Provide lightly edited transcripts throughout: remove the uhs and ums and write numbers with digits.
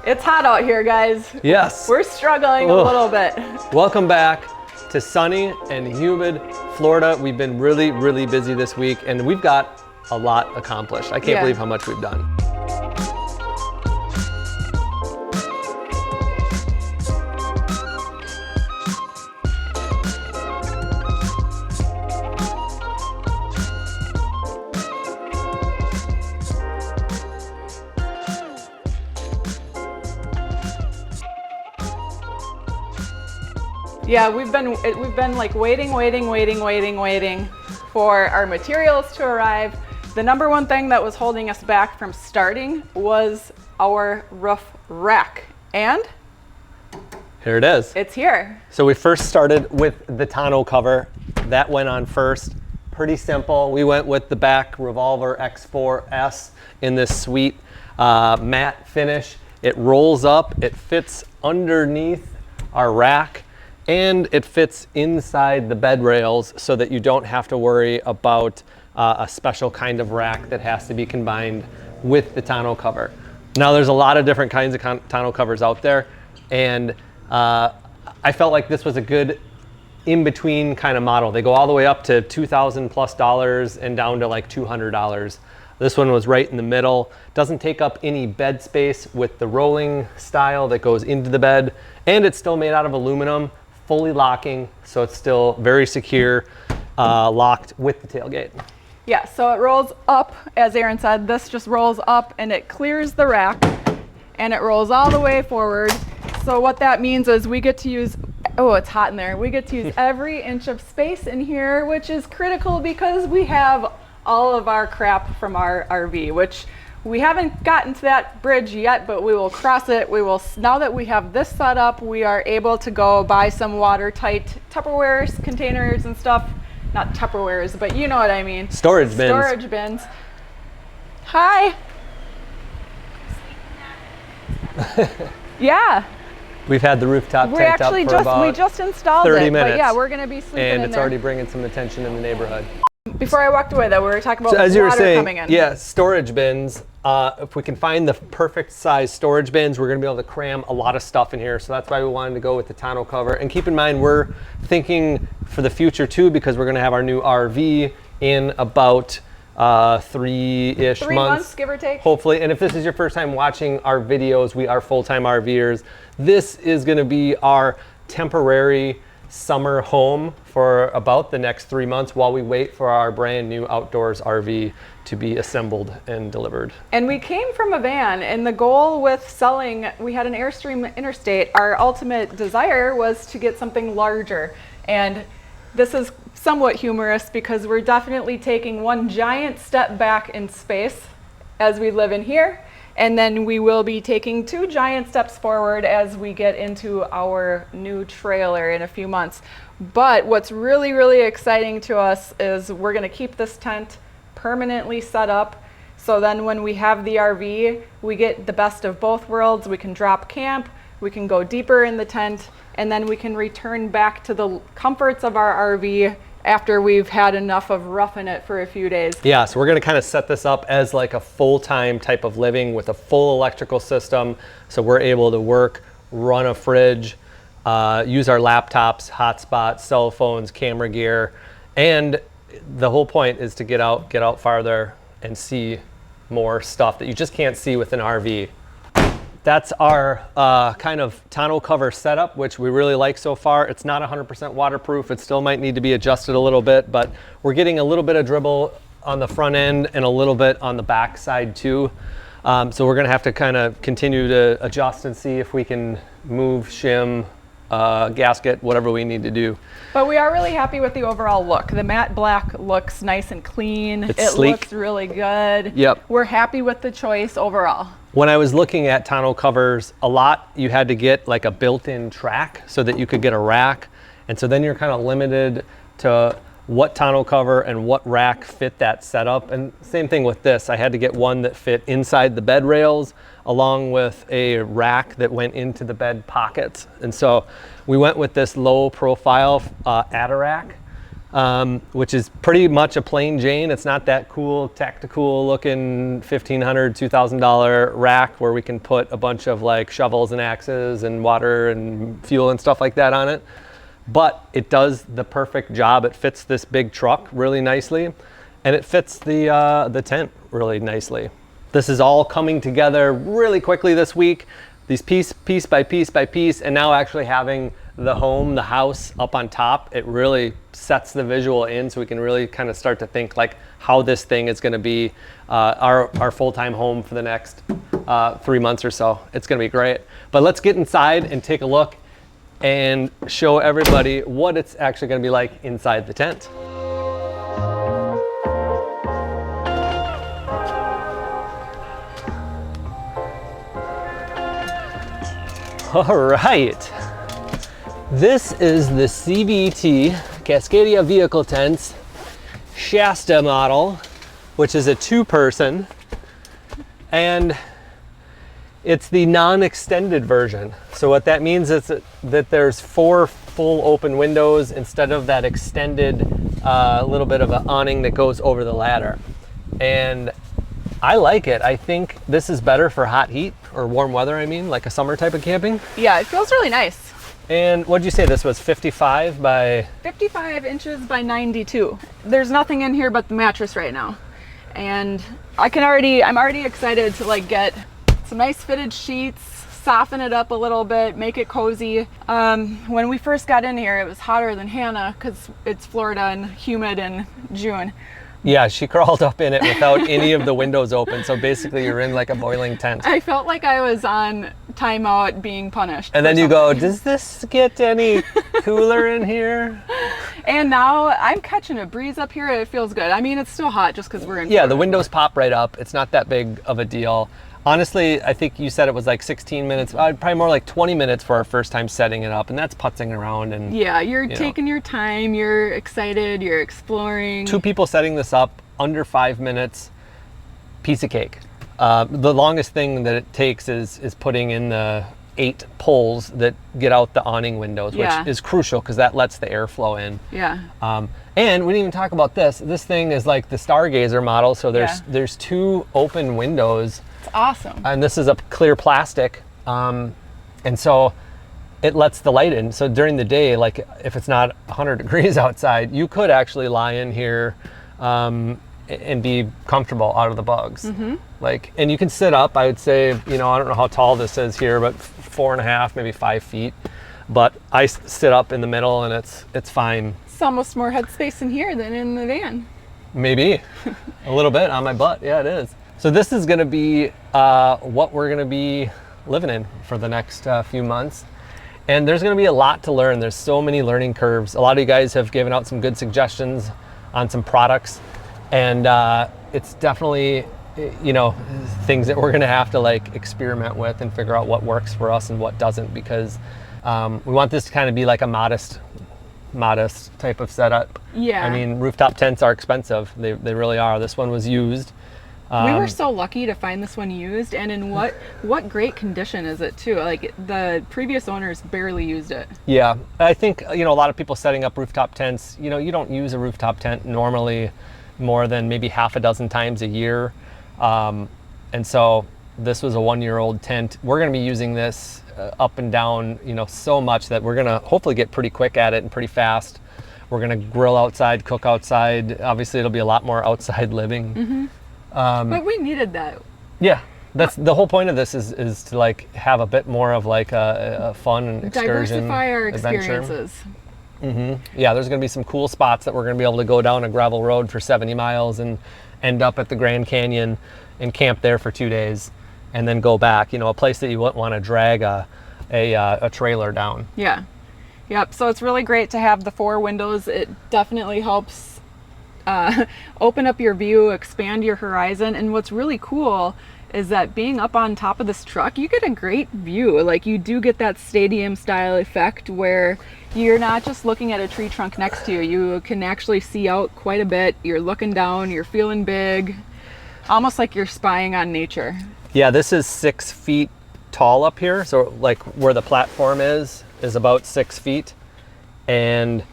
It's hot out here, guys. Yes. We're struggling a little bit. Welcome back to sunny and humid Florida. We've been really, really busy this week, and we've got a lot accomplished. I can't believe how much we've done. Yeah, we've been like waiting for our materials to arrive. The number one thing that was holding us back from starting was our roof rack, and here it is. It's here. So we first started with the tonneau cover. That went on first. Pretty simple. We went with the Bak Revolver X4s in this sweet matte finish. It rolls up, it fits underneath our rack, and it fits inside the bed rails so that you don't have to worry about a special kind of rack that has to be combined with the tonneau cover. Now there's a lot of different kinds of tonneau covers out there, and I felt like this was a good in-between kind of model. They go all the way up to $2,000+ and down to like $200. This one was right in the middle. Doesn't take up any bed space with the rolling style that goes into the bed, and it's still made out of aluminum, fully locking, so it's still very secure, locked with the tailgate. Yeah, so it rolls up, as Aaron said. This just rolls up and it clears the rack, and it rolls all the way forward. So what that means is we get to use, oh, it's hot in there. We get to use every inch of space in here, which is critical because we have all of our crap from our RV, which we haven't gotten to that bridge yet, but we will cross it. Now that we have this set up, we are able to go buy some watertight Tupperwares, containers and stuff. Not Tupperwares, but you know what I mean. Storage bins. Storage bins. Hi. Yeah. We've had the rooftop We tanked up actually for about we just installed 30 it, minutes. but yeah, we're gonna be sleeping in there. And it's already bringing some attention in the neighborhood. Before I walked away though, we were talking about So as you were water saying, coming in. yeah, storage bins. If we can find the perfect size storage bins, we're gonna be able to cram a lot of stuff in here. So that's why we wanted to go with the tonneau cover. And keep in mind, we're thinking for the future too, because we're gonna have our new RV in about 3-ish months, give or take. Hopefully. And if this is your first time watching our videos, we are full-time RVers. This is gonna be our temporary summer home for about the next 3 months while we wait for our brand new outdoors RV to be assembled and delivered. And we came from a van, and the goal with selling, we had an Airstream Interstate. Our ultimate desire was to get something larger. And this is somewhat humorous because we're definitely taking one giant step back in space as we live in here. And then we will be taking 2 giant steps forward as we get into our new trailer in a few months. But what's really, really exciting to us is we're gonna keep this tent permanently set up. So then when we have the RV, we get the best of both worlds. We can drop camp, we can go deeper in the tent, and then we can return back to the comforts of our RV after we've had enough of roughing it for a few days. Yeah, so we're gonna kind of set this up as like a full-time type of living with a full electrical system. So we're able to work, run a fridge, use our laptops, hotspots, cell phones, camera gear. And the whole point is to get out farther and see more stuff that you just can't see with an RV. That's our kind of tonneau cover setup, which we really like so far. It's not 100% waterproof. It still might need to be adjusted a little bit, but we're getting a little bit of dribble on the front end and a little bit on the back side too. So we're gonna have to kind of continue to adjust and see if we can move, shim, gasket, whatever we need to do. But we are really happy with the overall look. The matte black looks nice and clean. It's sleek. Looks really good. Yep. We're happy with the choice overall. When I was looking at tonneau covers, a lot you had to get like a built-in track so that you could get a rack. And so then you're kind of limited to what tonneau cover and what rack fit that setup. And same thing with this. I had to get one that fit inside the bed rails along with a rack that went into the bed pockets. And so we went with this low profile Adarac which is pretty much a plain Jane. It's not that cool, tactical looking $1,500, $2,000 rack where we can put a bunch of like shovels and axes and water and fuel and stuff like that on it. But it does the perfect job. It fits this big truck really nicely, and it fits the tent really nicely. This is all coming together really quickly this week. These piece by piece by piece, and now actually having the house up on top, it really sets the visual in, so we can really kind of start to think like how this thing is going to be our full-time home for the next 3 months or so. It's going to be great. But let's get inside and take a look and show everybody what it's actually going to be like inside the tent. All right, this is the CVT Cascadia Vehicle Tents Shasta model, which is a 2-person, and it's the non-extended version. So what that means is that there's 4 full open windows instead of that extended little bit of an awning that goes over the ladder. And I like it. I think this is better for hot heat or warm weather, I mean, like a summer type of camping. Yeah, it feels really nice. And what'd you say this was, 55 by? 55 inches by 92. There's nothing in here but the mattress right now. And I'm already excited to like get some nice fitted sheets, soften it up a little bit, make it cozy. When we first got in here, it was hotter than Hannah because it's Florida and humid in June. Yeah, she crawled up in it without any of the windows open. So basically you're in like a boiling tent. I felt like I was on timeout being punished. And then you go, does this get any cooler in here? And now I'm catching a breeze up here. It feels good. I mean, it's still hot just because we're in. Yeah, the windows pop right up. It's not that big of a deal. Honestly, I think you said it was like 16 minutes, probably more like 20 minutes for our first time setting it up, and that's putzing around. And yeah, you're taking your time, you're excited, you're exploring. 2 people setting this up, under 5 minutes, piece of cake. The longest thing that it takes is putting in the 8 poles that get out the awning windows, which is crucial because that lets the airflow in. Yeah. And we didn't even talk about this. This thing is like the Stargazer model, so there's 2 open windows. Awesome. And this is a clear plastic, and so it lets the light in. So during the day, like if it's not 100 degrees outside, you could actually lie in here and be comfortable out of the bugs. Mm-hmm. Like, and you can sit up. I would say, I don't know how tall this is here, but 4.5, maybe 5 feet. But I sit up in the middle, and it's fine. It's almost more headspace in here than in the van. Maybe a little bit on my butt. Yeah, it is. So this is going to be what we're going to be living in for the next few months. And there's going to be a lot to learn. There's so many learning curves. A lot of you guys have given out some good suggestions on some products. And it's definitely, things that we're going to have to like experiment with and figure out what works for us and what doesn't, because we want this to kind of be like a modest type of setup. Yeah. I mean, rooftop tents are expensive. They really are. This one was used. We were so lucky to find this one used, and in what great condition is it too? Like the previous owners barely used it. Yeah, I think a lot of people setting up rooftop tents. You don't use a rooftop tent normally more than maybe half a dozen times a year, and so this was a 1-year-old tent. We're going to be using this up and down, so much that we're going to hopefully get pretty quick at it and pretty fast. We're going to grill outside, cook outside. Obviously, it'll be a lot more outside living. Mm-hmm. But we needed that. Yeah, that's the whole point of this is to like have a bit more of like a fun and excursion, diversify our adventure. experiences. Mm-hmm. Yeah, there's going to be some cool spots that we're going to be able to go down a gravel road for 70 miles and end up at the Grand Canyon and camp there for 2 days, and then go back. A place that you wouldn't want to drag a trailer down. Yeah. Yep. So it's really great to have the 4 windows. It definitely helps open up your view, expand your horizon. And what's really cool is that being up on top of this truck, you get a great view. Like you do get that stadium style effect where you're not just looking at a tree trunk next to you. You can actually see out quite a bit. You're looking down, you're feeling big, almost like you're spying on nature. Yeah, this is 6 feet tall up here. So like where the platform is about 6 feet. And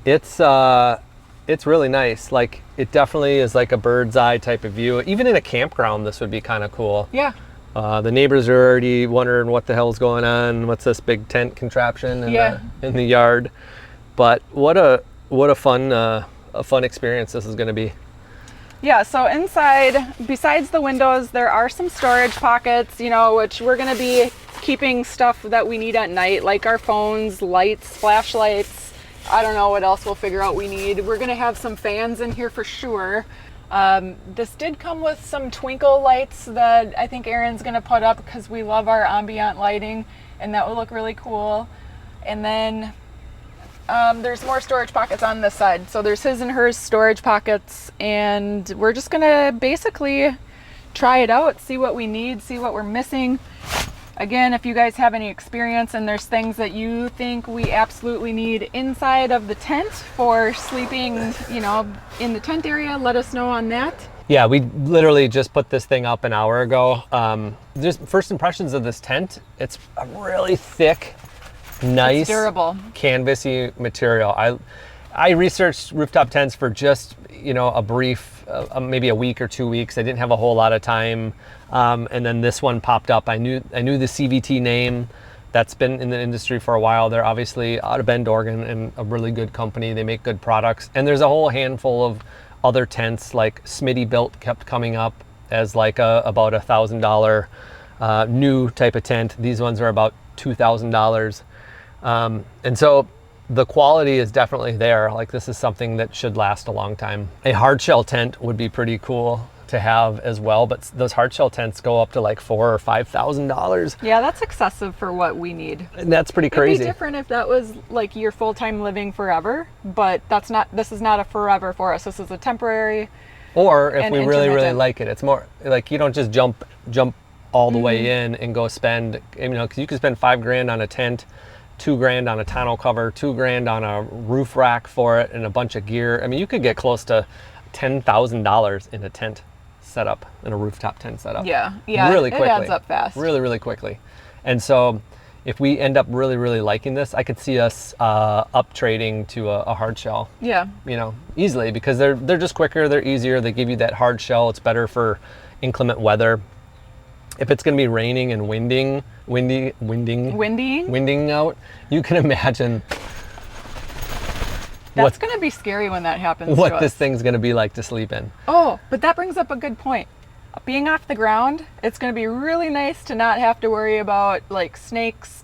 It's really nice. Like, it definitely is like a bird's eye type of view. Even in a campground, this would be kind of cool. Yeah. The neighbors are already wondering what the hell's going on. What's this big tent contraption in the yard? But what a fun experience this is going to be. Yeah, so inside, besides the windows, there are some storage pockets, you know, which we're going to be keeping stuff that we need at night, like our phones, lights, flashlights. I don't know what else we'll figure out we need. We're going to have some fans in here for sure. This did come with some twinkle lights that I think Aaron's going to put up because we love our ambient lighting, and that will look really cool. And then there's more storage pockets on this side. So there's his and hers storage pockets, and we're just going to basically try it out, see what we need, see what we're missing. Again, if you guys have any experience and there's things that you think we absolutely need inside of the tent for sleeping, you know, in the tent area, let us know on that. Yeah, we literally just put this thing up an hour ago. Just first impressions of this tent, it's a really thick, nice, it's durable, canvasy material. I researched rooftop tents for just, you know, a brief, maybe a week or 2 weeks. I didn't have a whole lot of time. And then this one popped up. I knew the CVT name. That's been in the industry for a while. They're obviously out of Bend, Oregon, and a really good company. They make good products. And there's a whole handful of other tents, like Smitty Built kept coming up as like about $1,000 new type of tent. These ones are about $2,000. And so the quality is definitely there. Like, this is something that should last a long time. A hard shell tent would be pretty cool to have as well, but those hard shell tents go up to like $4,000 or $5,000. Yeah, that's excessive for what we need. And that's pretty crazy. It'd be different if that was like your full-time living forever, but that's not. This is not a forever for us. This is a temporary. Or if we really intermittent. like it, it's more like you don't just jump all the way in and go spend. You know, because you can spend $5,000 on a tent, $2,000 on a tonneau cover, $2,000 on a roof rack for it, and a bunch of gear. I mean, you could get close to $10,000 in a tent setup, in a rooftop tent setup. Yeah, really quickly. It adds up fast. Really quickly. And so, if we end up really liking this, I could see us up trading to a hard shell. Yeah. You know, easily, because they're just quicker, they're easier. They give you that hard shell. It's better for inclement weather. If it's going to be raining and winding out, you can imagine that's going to be scary when that happens. What this thing's going to be like to sleep in. Oh, but that brings up a good point. Being off the ground, it's going to be really nice to not have to worry about like snakes,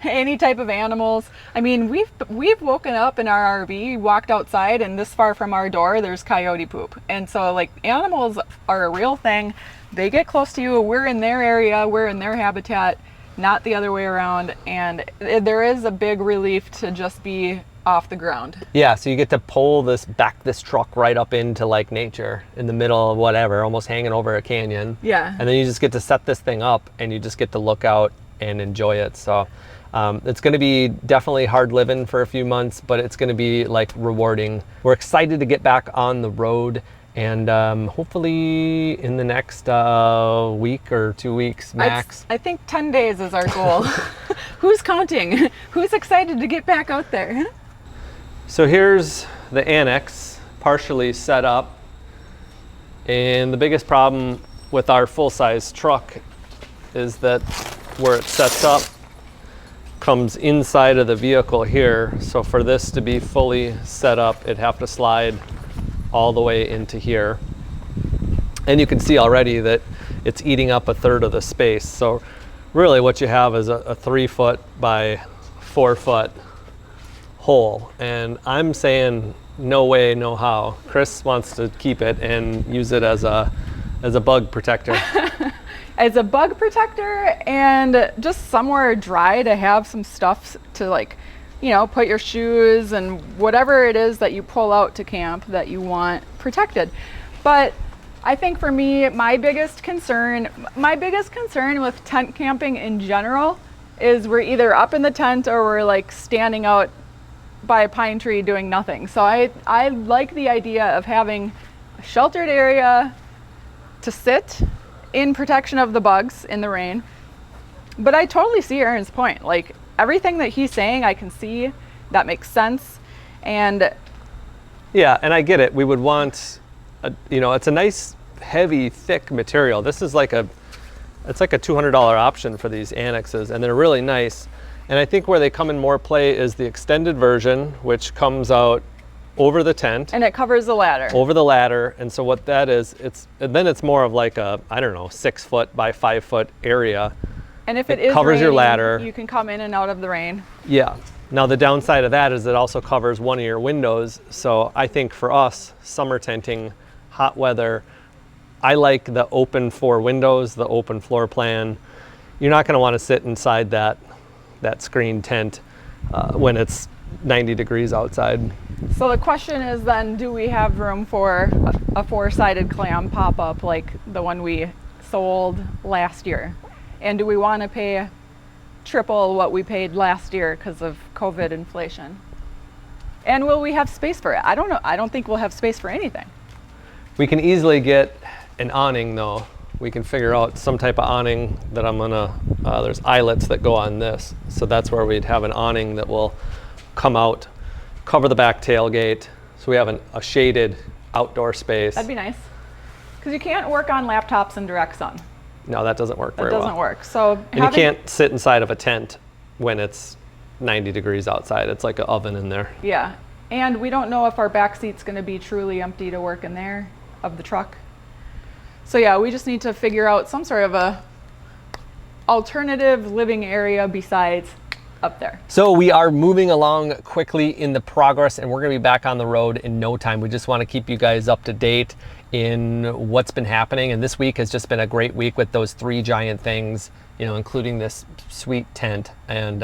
any type of animals. I mean, we've woken up in our RV, walked outside, and this far from our door, there's coyote poop. And so, like, animals are a real thing. They get close to you. We're in their area. We're in their habitat, not the other way around. And there is a big relief to just be off the ground. Yeah, so you get to pull this truck right up into like nature in the middle of whatever, almost hanging over a canyon. Yeah. And then you just get to set this thing up and you just get to look out and enjoy it. So it's going to be definitely hard living for a few months, but it's going to be like rewarding. We're excited to get back on the road, and hopefully in the next week or 2 weeks max. I think 10 days is our goal. Who's counting? Who's excited to get back out there? So here's the Annex partially set up, and the biggest problem with our full-size truck is that where it sets up comes inside of the vehicle here. So for this to be fully set up, it'd have to slide all the way into here. And you can see already that it's eating up a third of the space. So really what you have is a 3 foot by 4 foot hole. And I'm saying no way, no how. Chris wants to keep it and use it as a bug protector. As a bug protector, and just somewhere dry to have some stuff to, like, you know, put your shoes and whatever it is that you pull out to camp that you want protected. But I think for me, my biggest concern with tent camping in general is we're either up in the tent or we're like standing out by a pine tree doing nothing. So I like the idea of having a sheltered area to sit in protection of the bugs in the rain. But I totally see Aaron's point. Like, everything that he's saying, I can see that makes sense. And yeah, and I get it. We would want, you know, it's a nice, heavy, thick material. This is like it's like a $200 option for these Annexes, and they're really nice. And I think where they come in more play is the extended version, which comes out over the tent. And it covers the ladder. Over the ladder. And so what that is, then it's more of like a, I don't know, 6 foot by 5 foot area. And if it is covers your raining, ladder. you can come in and out of the rain. Yeah. Now the downside of that is it also covers one of your windows. So I think for us, summer tenting, hot weather, I like the open 4 windows, the open floor plan. You're not going to want to sit inside that screen tent when it's 90 degrees outside. So the question is then, do we have room for a 4-sided clam pop-up like the one we sold last year? And do we want to pay triple what we paid last year because of COVID inflation? And will we have space for it? I don't know. I don't think we'll have space for anything. We can easily get an awning though. We can figure out some type of awning that there's eyelets that go on this. So that's where we'd have an awning that will come out, cover the back tailgate. So we have a shaded outdoor space. That'd be nice. Because you can't work on laptops in direct sun. No, that doesn't work very well. That doesn't work. So and you can't sit inside of a tent when it's 90 degrees outside. It's like an oven in there. Yeah. And we don't know if our back seat's going to be truly empty to work in there of the truck. So yeah, we just need to figure out some sort of a alternative living area besides up there. So we are moving along quickly in the progress, and we're going to be back on the road in no time. We just want to keep you guys up to date in what's been happening, and this week has just been a great week with those 3 giant things, you know, including this sweet tent. And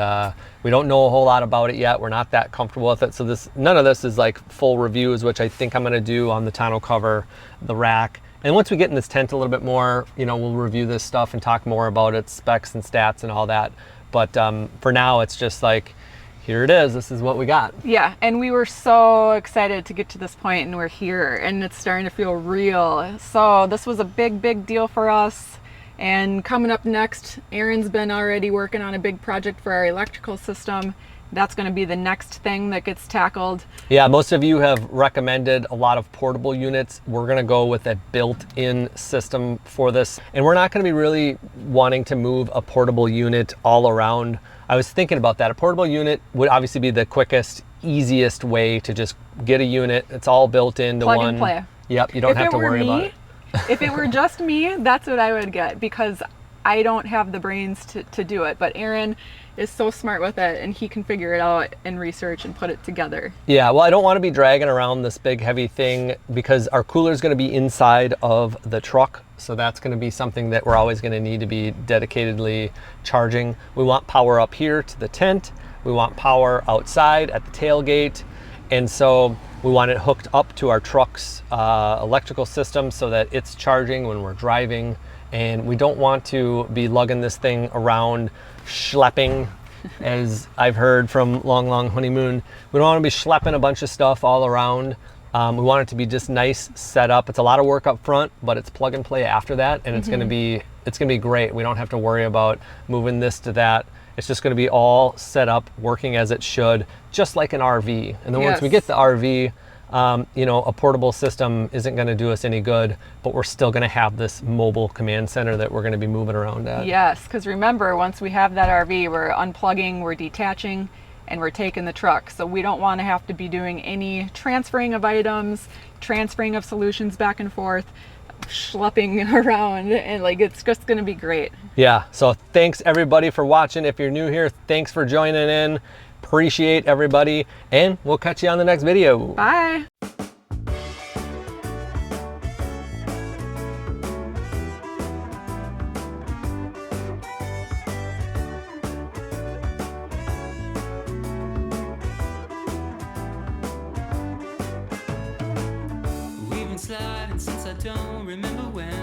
we don't know a whole lot about it yet. We're not that comfortable with it. So none of this is like full reviews, which I think I'm going to do on the tonneau cover, the rack. And once we get in this tent a little bit more, you know, we'll review this stuff and talk more about its specs and stats and all that. But for now, it's just like, here it is. This is what we got. Yeah, and we were so excited to get to this point, and we're here, and it's starting to feel real. So this was a big, big deal for us. And coming up next, Aaron's been already working on a big project for our electrical system. That's going to be the next thing that gets tackled. Yeah, most of you have recommended a lot of portable units. We're going to go with a built-in system for this. And we're not going to be really wanting to move a portable unit all around. I was thinking about that. A portable unit would obviously be the quickest, easiest way to just get a unit. It's all built into one. Plug and play. Yep, you don't have to worry about it. If it were just me, that's what I would get, because I don't have the brains to do it. But Aaron is so smart with it, and he can figure it out and research and put it together. Yeah, well, I don't want to be dragging around this big heavy thing because our cooler is going to be inside of the truck. So that's going to be something that we're always going to need to be dedicatedly charging. We want power up here to the tent. We want power outside at the tailgate. And so we want it hooked up to our truck's electrical system so that it's charging when we're driving. And we don't want to be lugging this thing around, schlepping, as I've heard from Long Honeymoon. We don't want to be schlepping a bunch of stuff all around. We want it to be just nice set up. It's a lot of work up front, but it's plug and play after that, and it's going to be great. We don't have to worry about moving this to that. It's just going to be all set up, working as it should, just like an RV. And then once we get the RV, you know, a portable system isn't going to do us any good, but we're still going to have this mobile command center that we're going to be moving around at. Yes, because remember, once we have that RV, we're unplugging, we're detaching, and we're taking the truck. So we don't want to have to be doing any transferring of items, transferring of solutions back and forth, schlepping around, and like, it's just going to be great. Yeah, so thanks everybody for watching. If you're new here, thanks for joining in. Appreciate everybody, and we'll catch you on the next video. Bye. We've been sliding since I don't remember when.